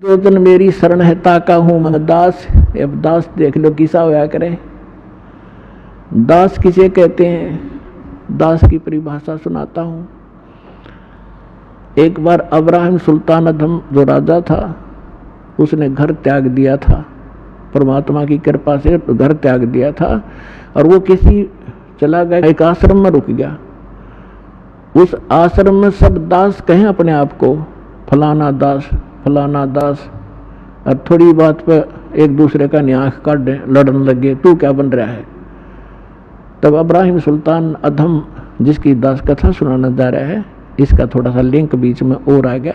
दो दिन मेरी शरण है ताका हूं मैं दास। अब दास देख लो किसा होया करे। दास किसे कहते हैं, दास की परिभाषा सुनाता हूं। एक बार अब्राहिम सुल्तान अधम जो राजा था उसने घर त्याग दिया था, परमात्मा की कृपा से घर त्याग दिया था और वो किसी चला गया, एक आश्रम में रुक गया। उस आश्रम में सब दास कहें अपने आप को, फलाना दास फलाना दास, और थोड़ी बात पर एक दूसरे का न्याख काट लड़ने लगे, तू क्या बन रहा है। तब अब्राहिम सुल्तान अधम जिसकी दास कथा सुनाना जा रहा है, इसका थोड़ा सा लिंक बीच में और आ गया।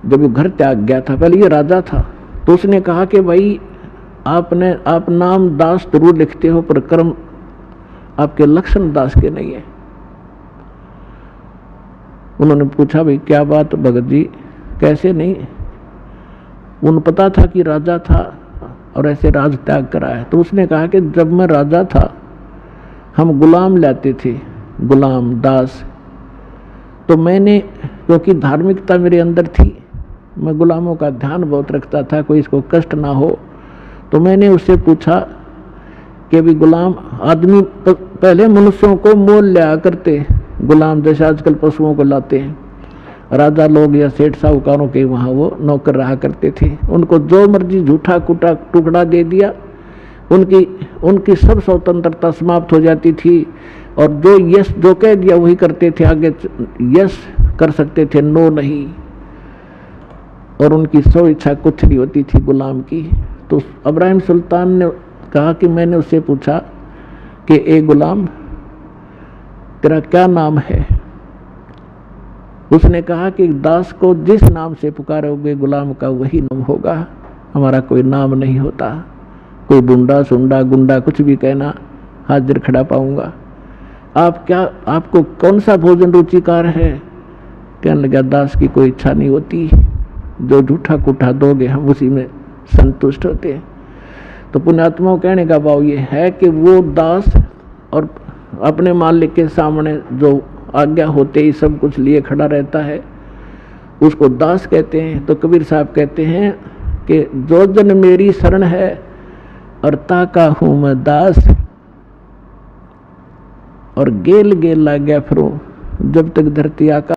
जब वो घर त्याग गया था, पहले ये राजा था, तो उसने कहा कि भाई आप नाम दास जरूर लिखते हो पर कर्म आपके लक्षण दास के नहीं है। उन्होंने पूछा भाई क्या बात भगत जी, कैसे नहीं। उन्हें पता था कि राजा था और ऐसे राज त्याग करा है। तो उसने कहा कि जब मैं राजा था हम गुलाम लाते थे, गुलाम दास, तो मैंने क्योंकि धार्मिकता मेरे अंदर थी, मैं गुलामों का ध्यान बहुत रखता था, कोई इसको कष्ट ना हो। तो मैंने उससे पूछा कि भी गुलाम आदमी पहले मनुष्यों को मोल लिया करते, गुलाम जैसे आजकल पशुओं को लाते हैं। राजा लोग या सेठ साहूकारों के वहाँ वो नौकर रहा करते थे, उनको जो मर्जी झूठा कुटा टुकड़ा दे दिया, उनकी सब स्वतंत्रता समाप्त हो जाती थी और जो यस जो कह दिया वही करते थे, आगे यस कर सकते थे, नो नहीं। और उनकी सौ इच्छा कुछ नहीं होती थी गुलाम की। तो अब्राहिम सुल्तान ने कहा कि मैंने उससे पूछा कि ए गुलाम तेरा क्या नाम है। उसने कहा कि दास को जिस नाम से पुकारोगे गुलाम का वही नाम होगा, हमारा कोई नाम नहीं होता। कोई बुंडा सुंडा गुंडा कुछ भी कहना हाजिर खड़ा पाऊंगा। आपको कौन सा भोजन रुचिकार है। कहने लगा दास की कोई इच्छा नहीं होती, जो झूठा कुठा दोगे हम उसी में संतुष्ट होते हैं। तो पुण्यात्माओं कहने का भाव ये है कि वो दास और अपने मालिक के सामने जो आज्ञा होते ही सब कुछ लिए खड़ा रहता है उसको दास कहते हैं। तो कबीर साहब कहते हैं कि जो जन मेरी शरण है और ताका हूं मैं दास, और गेल गेल ला गया फिरूं जब तक धरती आका।